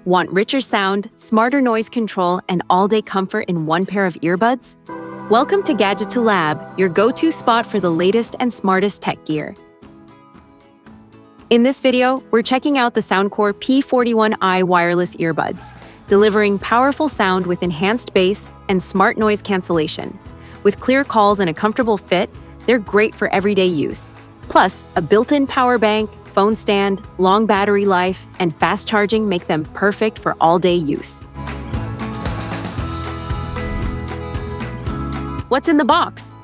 Want richer sound, smarter noise control, and all-day comfort in one pair of earbuds? Welcome to Gadgeto Lab, your go-to spot for the latest and smartest tech gear. In this video, we're checking out the Soundcore P41i Wireless Earbuds, delivering powerful sound with enhanced bass and smart noise cancellation. With clear calls and a comfortable fit, they're great for everyday use. Plus, a built-in power bank, phone stand, long battery life, and fast charging make them perfect for all-day use. What's in the box?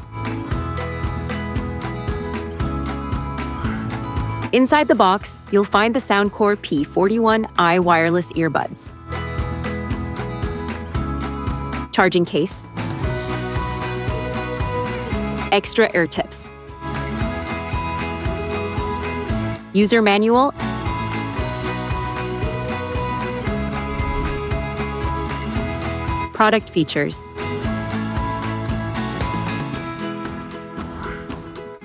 Inside the box, you'll find the Soundcore P41i Wireless Earbuds, charging case, extra ear tips, user manual, product features.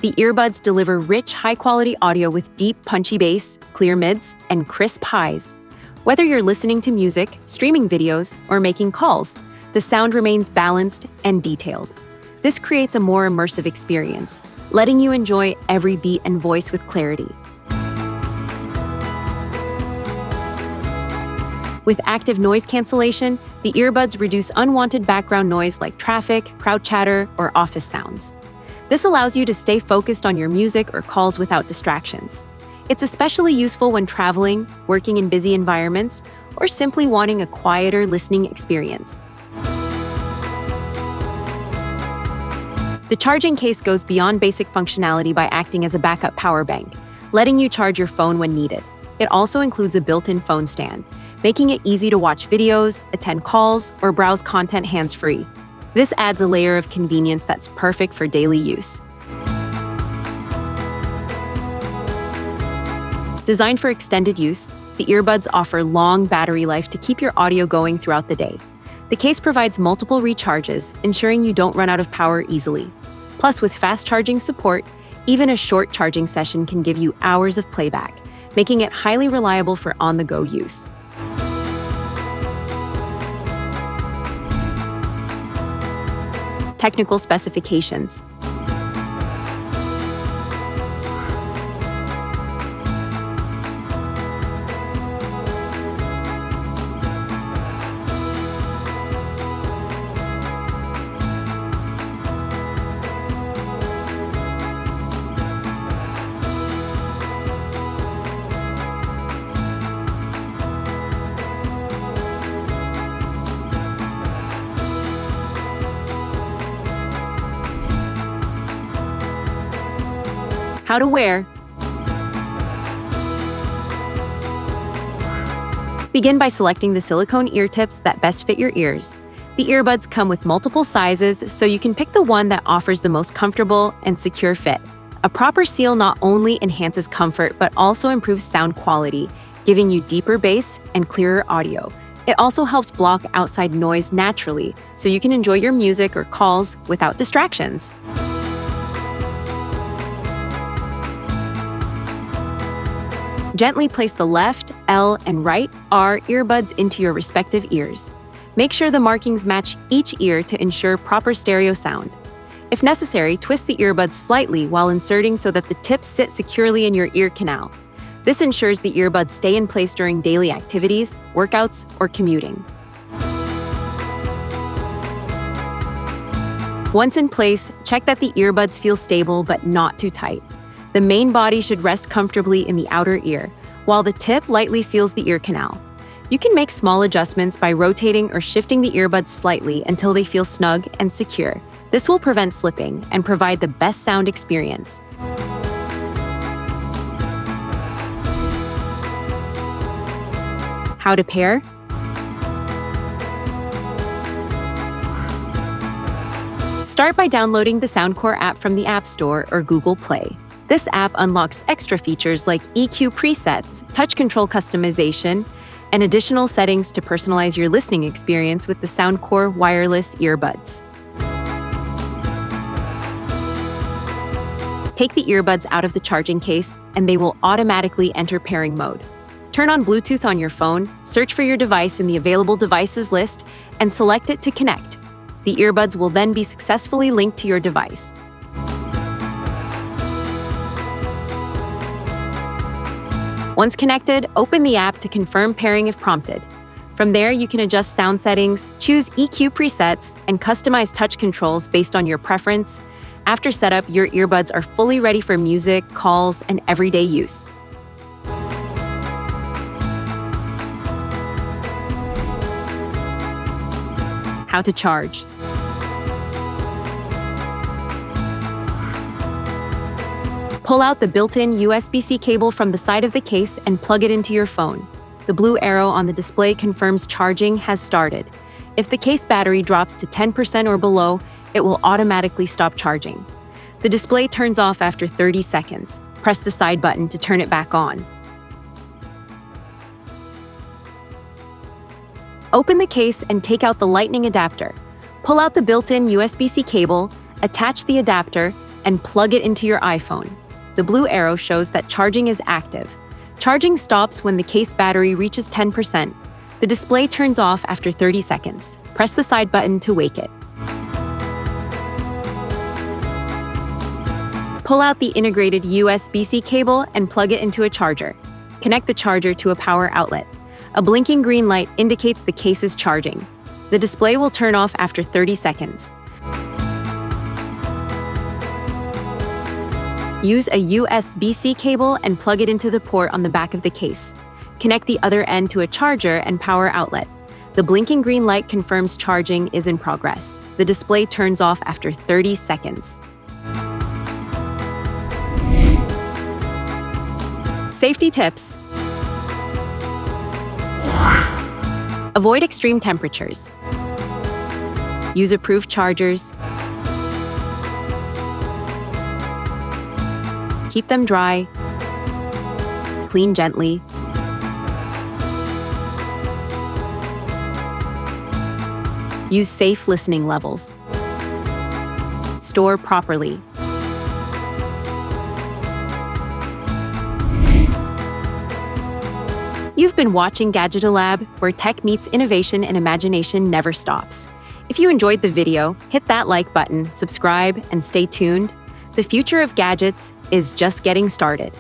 The earbuds deliver rich, high-quality audio with deep, punchy bass, clear mids, and crisp highs. Whether you're listening to music, streaming videos, or making calls, the sound remains balanced and detailed. This creates a more immersive experience, letting you enjoy every beat and voice with clarity. With active noise cancellation, the earbuds reduce unwanted background noise like traffic, crowd chatter, or office sounds. This allows you to stay focused on your music or calls without distractions. It's especially useful when traveling, working in busy environments, or simply wanting a quieter listening experience. The charging case goes beyond basic functionality by acting as a backup power bank, letting you charge your phone when needed. It also includes a built-in phone stand, making it easy to watch videos, attend calls, or browse content hands-free. This adds a layer of convenience that's perfect for daily use. Designed for extended use, the earbuds offer long battery life to keep your audio going throughout the day. The case provides multiple recharges, ensuring you don't run out of power easily. Plus, with fast charging support, even a short charging session can give you hours of playback, making it highly reliable for on-the-go use. Technical specifications. How to wear. Begin by selecting the silicone ear tips that best fit your ears. The earbuds come with multiple sizes, so you can pick the one that offers the most comfortable and secure fit. A proper seal not only enhances comfort, but also improves sound quality, giving you deeper bass and clearer audio. It also helps block outside noise naturally, so you can enjoy your music or calls without distractions. Gently place the left, L, and right R earbuds into your respective ears. Make sure the markings match each ear to ensure proper stereo sound. If necessary, twist the earbuds slightly while inserting so that the tips sit securely in your ear canal. This ensures the earbuds stay in place during daily activities, workouts, or commuting. Once in place, check that the earbuds feel stable but not too tight. The main body should rest comfortably in the outer ear, while the tip lightly seals the ear canal. You can make small adjustments by rotating or shifting the earbuds slightly until they feel snug and secure. This will prevent slipping and provide the best sound experience. How to pair? Start by downloading the Soundcore app from the App Store or Google Play. This app unlocks extra features like EQ presets, touch control customization, and additional settings to personalize your listening experience with the Soundcore Wireless Earbuds. Take the earbuds out of the charging case, and they will automatically enter pairing mode. Turn on Bluetooth on your phone, search for your device in the available devices list, and select it to connect. The earbuds will then be successfully linked to your device. Once connected, open the app to confirm pairing if prompted. From there, you can adjust sound settings, choose EQ presets, and customize touch controls based on your preference. After setup, your earbuds are fully ready for music, calls, and everyday use. How to charge. Pull out the built-in USB-C cable from the side of the case and plug it into your phone. The blue arrow on the display confirms charging has started. If the case battery drops to 10% or below, it will automatically stop charging. The display turns off after 30 seconds. Press the side button to turn it back on. Open the case and take out the Lightning adapter. Pull out the built-in USB-C cable, attach the adapter, and plug it into your iPhone. The blue arrow shows that charging is active. Charging stops when the case battery reaches 10%. The display turns off after 30 seconds. Press the side button to wake it. Pull out the integrated USB-C cable and plug it into a charger. Connect the charger to a power outlet. A blinking green light indicates the case is charging. The display will turn off after 30 seconds. Use a USB-C cable and plug it into the port on the back of the case. Connect the other end to a charger and power outlet. The blinking green light confirms charging is in progress. The display turns off after 30 seconds. Safety tips. Avoid extreme temperatures. Use approved chargers. Keep them dry. Clean gently. Use safe listening levels. Store properly. You've been watching Gadgeto Lab, where tech meets innovation and imagination never stops. If you enjoyed the video, hit that like button, subscribe, and stay tuned. The future of gadgets is just getting started.